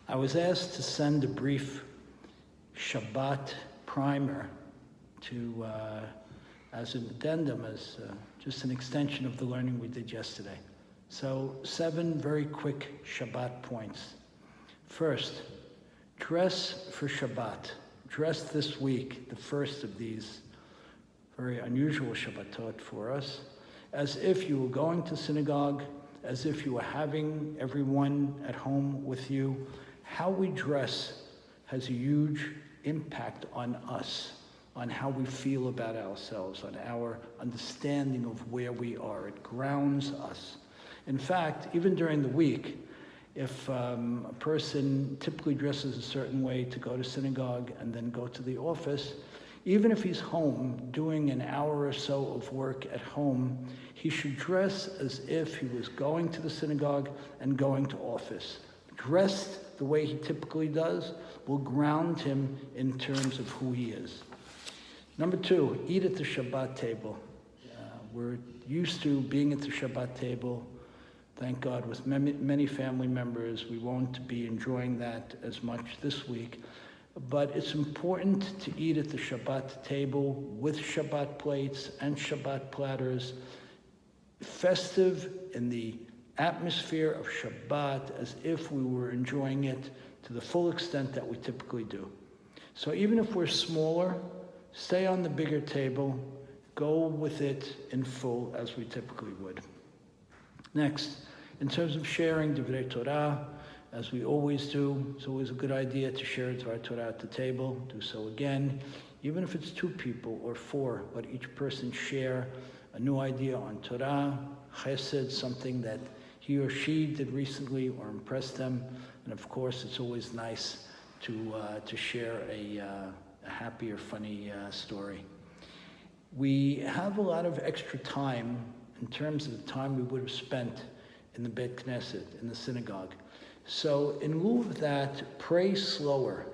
I was asked to send a brief Shabbat primer to, as an addendum, as just an extension of the learning we did yesterday. So 7 very quick Shabbat points. First, dress for Shabbat. Dress this week, the first of these very unusual Shabbatot for us, as if you were going to synagogue, as if you were having everyone at home with you. How we dress has a huge impact on us, on how we feel about ourselves, on our understanding of where we are. It grounds us. In fact, even during the week, if a person typically dresses a certain way to go to synagogue and then go to the office, even if he's home doing an hour or so of work at home, he should dress as if he was going to the synagogue and going to office. Dressed the way he typically does will ground him in terms of who he is. Number 2, eat at the Shabbat table. We're used to being at the Shabbat table. Thank God, with many family members, we won't be enjoying that as much this week. But it's important to eat at the Shabbat table with Shabbat plates and Shabbat platters, festive in the atmosphere of Shabbat, as if we were enjoying it to the full extent that we typically do. So even if we're smaller, stay on the bigger table, go with it in full as we typically would. Next, in terms of sharing Divrei Torah, as we always do, it's always a good idea to share Divrei Torah at the table. Do so again, even if it's 2 people or 4, let each person share a new idea on Torah, Chesed, something that he or she did recently or impressed them. And of course, it's always nice to share a happy or funny story. We have a lot of extra time in terms of the time we would have spent in the Beit Knesset, in the synagogue. So in lieu of that, pray slower.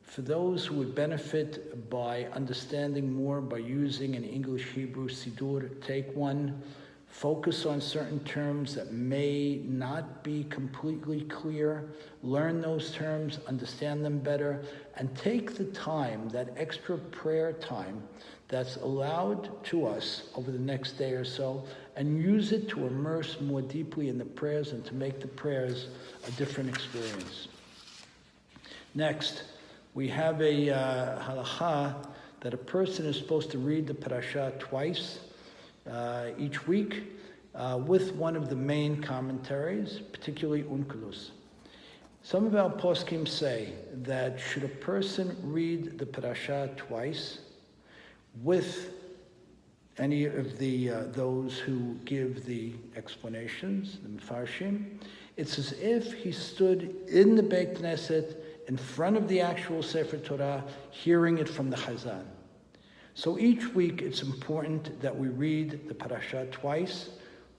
For those who would benefit by understanding more by using an English-Hebrew Siddur, take one. Focus on certain terms that may not be completely clear. Learn those terms, understand them better, and take the time, that extra prayer time that's allowed to us over the next day or so, and use it to immerse more deeply in the prayers and to make the prayers a different experience. Next, we have a halacha that a person is supposed to read the parasha twice each week with one of the main commentaries, particularly Unkelus. Some of our poskim say that should a person read the parasha twice with any of the those who give the explanations, the Mefarshim, it's as if he stood in the Beit Knesset in front of the actual Sefer Torah, hearing it from the Chazan. So each week it's important that we read the parasha twice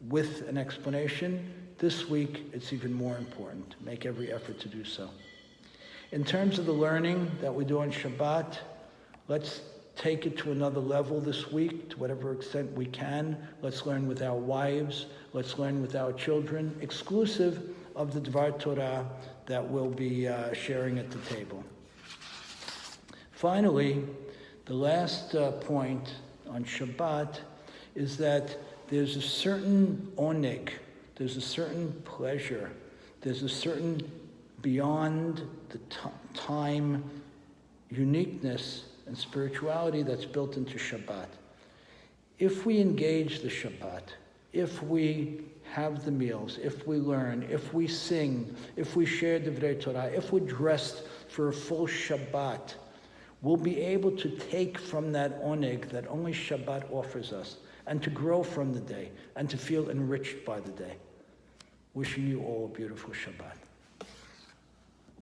with an explanation. This week it's even more important. Make every effort to do so. In terms of the learning that we do on Shabbat, let's take it to another level this week, to whatever extent we can. Let's learn with our wives. Let's learn with our children, exclusive of the Dvar Torah that we'll be sharing at the table. Finally, the last point on Shabbat is that there's a certain oneg, there's a certain pleasure, there's a certain beyond the time uniqueness and spirituality that's built into Shabbat. If we engage the Shabbat, if we have the meals, if we learn, if we sing, if we share Divrei Torah, if we're dressed for a full Shabbat, we'll be able to take from that oneg that only Shabbat offers us and to grow from the day and to feel enriched by the day. Wishing you all a beautiful Shabbat.